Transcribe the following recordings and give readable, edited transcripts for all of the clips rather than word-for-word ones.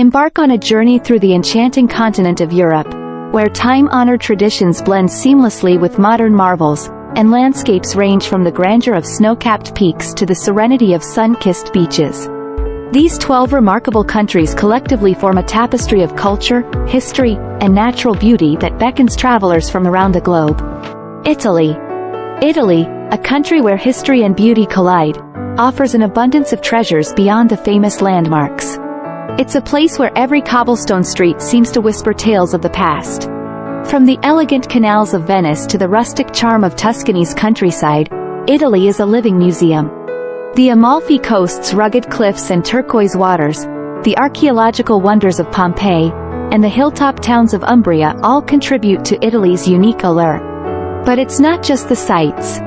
Embark on a journey through the enchanting continent of Europe, where time-honored traditions blend seamlessly with modern marvels, and landscapes range from the grandeur of snow-capped peaks to the serenity of sun-kissed beaches. These 12 remarkable countries collectively form a tapestry of culture, history, and natural beauty that beckons travelers from around the globe. Italy. Italy, a country where history and beauty collide, offers an abundance of treasures beyond the famous landmarks. It's a place where every cobblestone street seems to whisper tales of the past. From the elegant canals of Venice to the rustic charm of Tuscany's countryside, Italy is a living museum. The Amalfi Coast's rugged cliffs and turquoise waters, the archaeological wonders of Pompeii, and the hilltop towns of Umbria all contribute to Italy's unique allure. But it's not just the sights.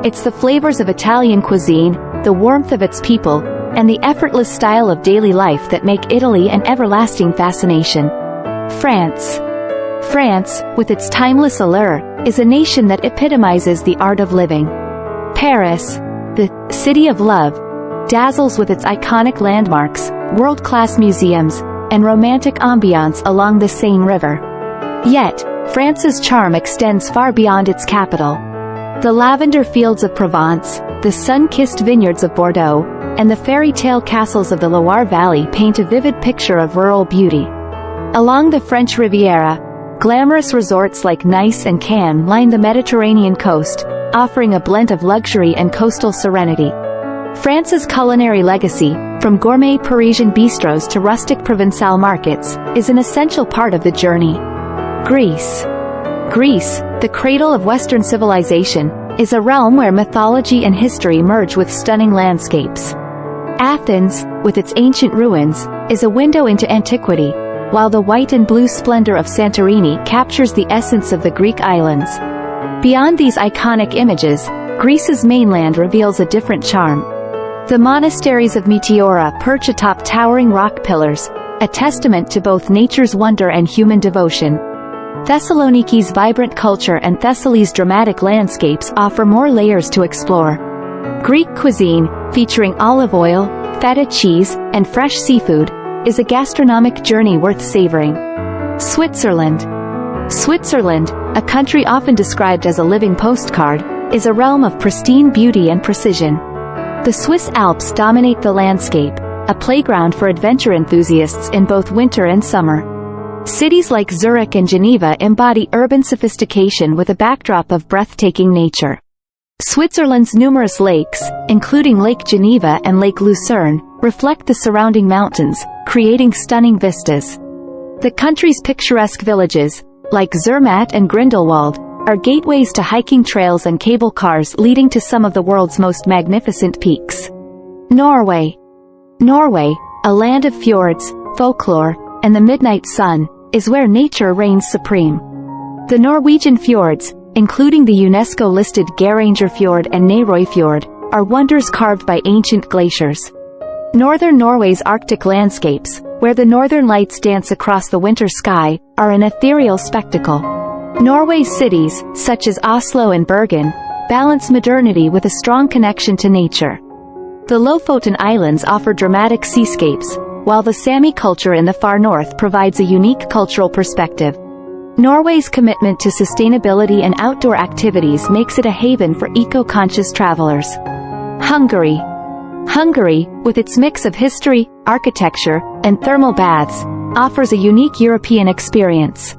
It's the flavors of Italian cuisine, the warmth of its people, and the effortless style of daily life that make Italy an everlasting fascination. France. France, with its timeless allure, is a nation that epitomizes the art of living. Paris, the city of love, dazzles with its iconic landmarks, world-class museums, and romantic ambiance along the Seine River. Yet, France's charm extends far beyond its capital. The lavender fields of Provence, the sun-kissed vineyards of Bordeaux, and the fairy tale castles of the Loire Valley paint a vivid picture of rural beauty. Along the French Riviera, glamorous resorts like Nice and Cannes line the Mediterranean coast, offering a blend of luxury and coastal serenity. France's culinary legacy, from gourmet Parisian bistros to rustic Provençal markets, is an essential part of the journey. Greece. Greece, the cradle of Western civilization, is a realm where mythology and history merge with stunning landscapes. Athens, with its ancient ruins, is a window into antiquity, while the white and blue splendor of Santorini captures the essence of the Greek islands. Beyond these iconic images, Greece's mainland reveals a different charm. The monasteries of Meteora perch atop towering rock pillars, a testament to both nature's wonder and human devotion. Thessaloniki's vibrant culture and Thessaly's dramatic landscapes offer more layers to explore. Greek cuisine, featuring olive oil, feta cheese, and fresh seafood, is a gastronomic journey worth savoring. Switzerland. Switzerland, a country often described as a living postcard, is a realm of pristine beauty and precision. The Swiss Alps dominate the landscape, a playground for adventure enthusiasts in both winter and summer. Cities like Zurich and Geneva embody urban sophistication with a backdrop of breathtaking nature. Switzerland's numerous lakes, including Lake Geneva and Lake Lucerne, reflect the surrounding mountains, creating stunning vistas. The country's picturesque villages, like Zermatt and Grindelwald, are gateways to hiking trails and cable cars leading to some of the world's most magnificent peaks. Norway. Norway, a land of fjords, folklore, and the midnight sun, is where nature reigns supreme. The Norwegian fjords, including the UNESCO-listed Geiranger Fjord and Nærøy Fjord, are wonders carved by ancient glaciers. Northern Norway's Arctic landscapes, where the northern lights dance across the winter sky, are an ethereal spectacle. Norway's cities, such as Oslo and Bergen, balance modernity with a strong connection to nature. The Lofoten Islands offer dramatic seascapes, while the Sami culture in the far north provides a unique cultural perspective. Norway's commitment to sustainability and outdoor activities makes it a haven for eco-conscious travelers. Hungary. Hungary, with its mix of history, architecture, and thermal baths, offers a unique European experience.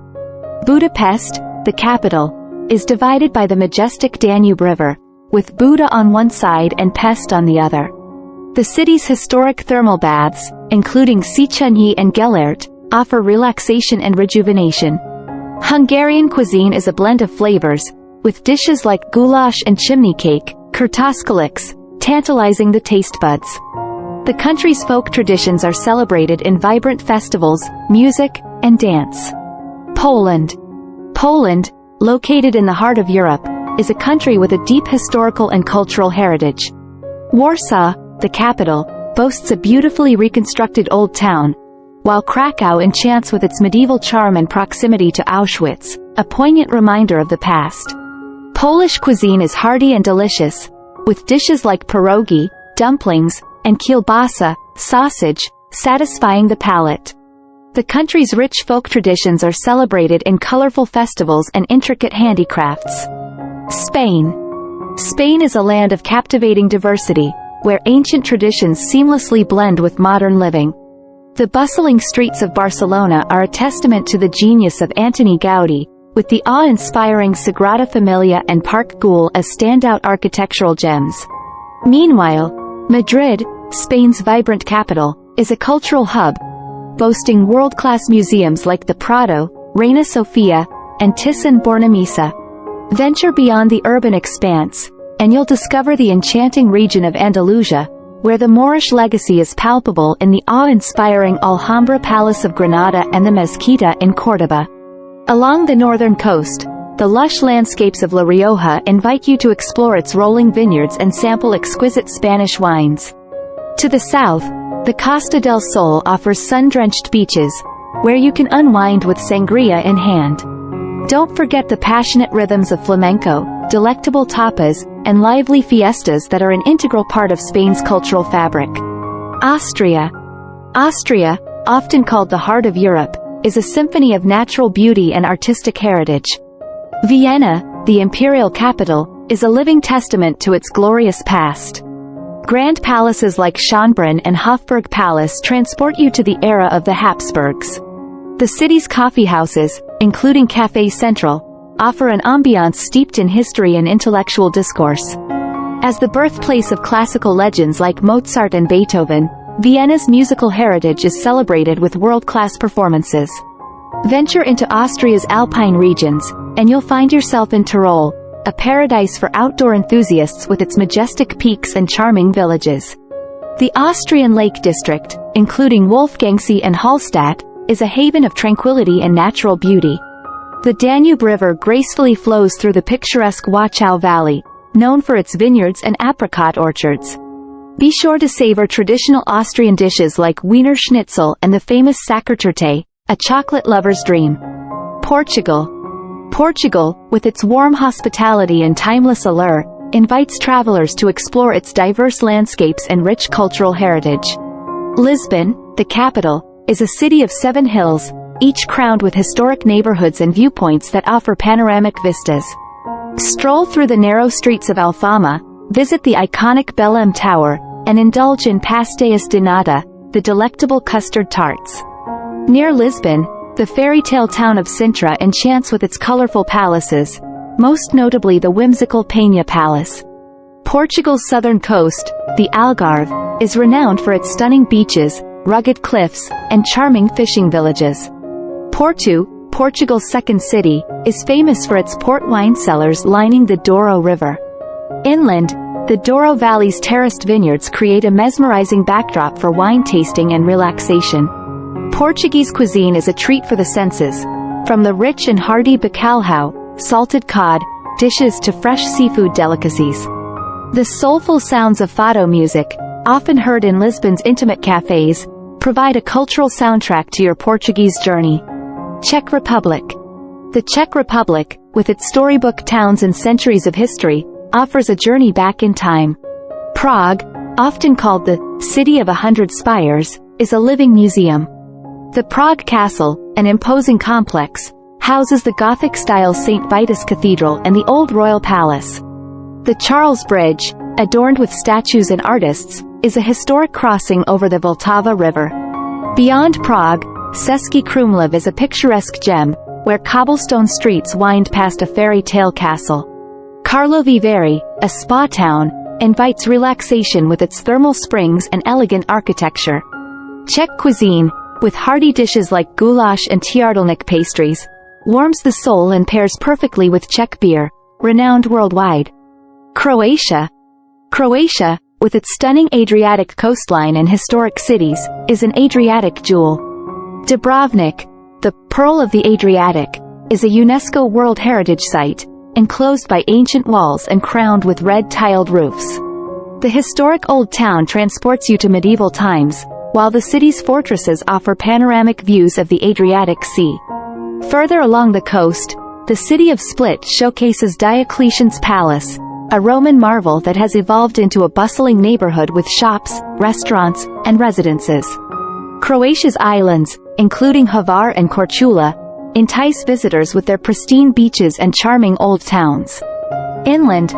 Budapest, the capital, is divided by the majestic Danube River, with Buda on one side and Pest on the other. The city's historic thermal baths, including Széchenyi and Gellért, offer relaxation and rejuvenation. Hungarian cuisine is a blend of flavors, with dishes like goulash and chimney cake, kurtoskaliks, tantalizing the taste buds. The country's folk traditions are celebrated in vibrant festivals, music, and dance. Poland. Poland, located in the heart of Europe, is a country with a deep historical and cultural heritage. Warsaw, the capital, boasts a beautifully reconstructed old town, while Krakow enchants with its medieval charm and proximity to Auschwitz, a poignant reminder of the past. Polish cuisine is hearty and delicious, with dishes like pierogi, dumplings, and kielbasa, sausage, satisfying the palate. The country's rich folk traditions are celebrated in colorful festivals and intricate handicrafts. Spain. Spain is a land of captivating diversity, where ancient traditions seamlessly blend with modern living. The bustling streets of Barcelona are a testament to the genius of Antoni Gaudí, with the awe-inspiring Sagrada Familia and Parc Güell as standout architectural gems. Meanwhile, Madrid, Spain's vibrant capital, is a cultural hub, boasting world-class museums like the Prado, Reina Sofia, and Thyssen-Bornemisza. Venture beyond the urban expanse, and you'll discover the enchanting region of Andalusia, where the Moorish legacy is palpable in the awe-inspiring Alhambra Palace of Granada and the Mezquita in Córdoba. Along the northern coast, the lush landscapes of La Rioja invite you to explore its rolling vineyards and sample exquisite Spanish wines. To the south, the Costa del Sol offers sun-drenched beaches, where you can unwind with sangria in hand. Don't forget the passionate rhythms of flamenco, delectable tapas, and lively fiestas that are an integral part of Spain's cultural fabric. Austria. Austria, often called the heart of Europe, is a symphony of natural beauty and artistic heritage. Vienna, the imperial capital, is a living testament to its glorious past. Grand palaces like Schönbrunn and Hofburg Palace transport you to the era of the Habsburgs. The city's coffeehouses, including Café Central, offer an ambiance steeped in history and intellectual discourse. As the birthplace of classical legends like Mozart and Beethoven, Vienna's musical heritage is celebrated with world-class performances. Venture into Austria's Alpine regions, and you'll find yourself in Tyrol, a paradise for outdoor enthusiasts with its majestic peaks and charming villages. The Austrian Lake District, including Wolfgangsee and Hallstatt, is a haven of tranquility and natural beauty. The Danube River gracefully flows through the picturesque Wachau Valley, known for its vineyards and apricot orchards. Be sure to savor traditional Austrian dishes like Wiener Schnitzel and the famous Sachertorte, a chocolate lover's dream. Portugal. Portugal, with its warm hospitality and timeless allure, invites travelers to explore its diverse landscapes and rich cultural heritage. Lisbon, the capital, is a city of 7 hills, each crowned with historic neighborhoods and viewpoints that offer panoramic vistas. Stroll through the narrow streets of Alfama, visit the iconic Belém Tower, and indulge in pastéis de nata, the delectable custard tarts. Near Lisbon, the fairy-tale town of Sintra enchants with its colorful palaces, most notably the whimsical Penha Palace. Portugal's southern coast, the Algarve, is renowned for its stunning beaches, rugged cliffs, and charming fishing villages. Porto, Portugal's second city, is famous for its port wine cellars lining the Douro River. Inland, the Douro Valley's terraced vineyards create a mesmerizing backdrop for wine tasting and relaxation. Portuguese cuisine is a treat for the senses, from the rich and hearty bacalhau, salted cod, dishes to fresh seafood delicacies. The soulful sounds of fado music, often heard in Lisbon's intimate cafes, provide a cultural soundtrack to your Portuguese journey. Czech Republic. The Czech Republic, with its storybook towns and centuries of history, offers a journey back in time. Prague, often called the City of 100 Spires, is a living museum. The Prague Castle, an imposing complex, houses the Gothic-style St. Vitus Cathedral and the Old Royal Palace. The Charles Bridge, adorned with statues and artists, is a historic crossing over the Vltava River. Beyond Prague, Český Krumlov is a picturesque gem, where cobblestone streets wind past a fairy tale castle. Karlovy Vary, a spa town, invites relaxation with its thermal springs and elegant architecture. Czech cuisine, with hearty dishes like goulash and tiardalnik pastries, warms the soul and pairs perfectly with Czech beer, renowned worldwide. Croatia. Croatia, with its stunning Adriatic coastline and historic cities, is an Adriatic jewel. Dubrovnik, the Pearl of the Adriatic, is a UNESCO World Heritage Site, enclosed by ancient walls and crowned with red-tiled roofs. The historic old town transports you to medieval times, while the city's fortresses offer panoramic views of the Adriatic Sea. Further along the coast, the city of Split showcases Diocletian's Palace, a Roman marvel that has evolved into a bustling neighborhood with shops, restaurants, and residences. Croatia's islands, including Hvar and Korčula, entice visitors with their pristine beaches and charming old towns. Inland,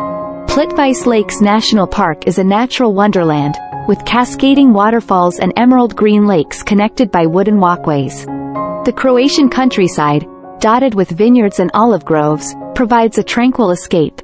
Plitvice Lakes National Park is a natural wonderland, with cascading waterfalls and emerald green lakes connected by wooden walkways. The Croatian countryside, dotted with vineyards and olive groves, provides a tranquil escape,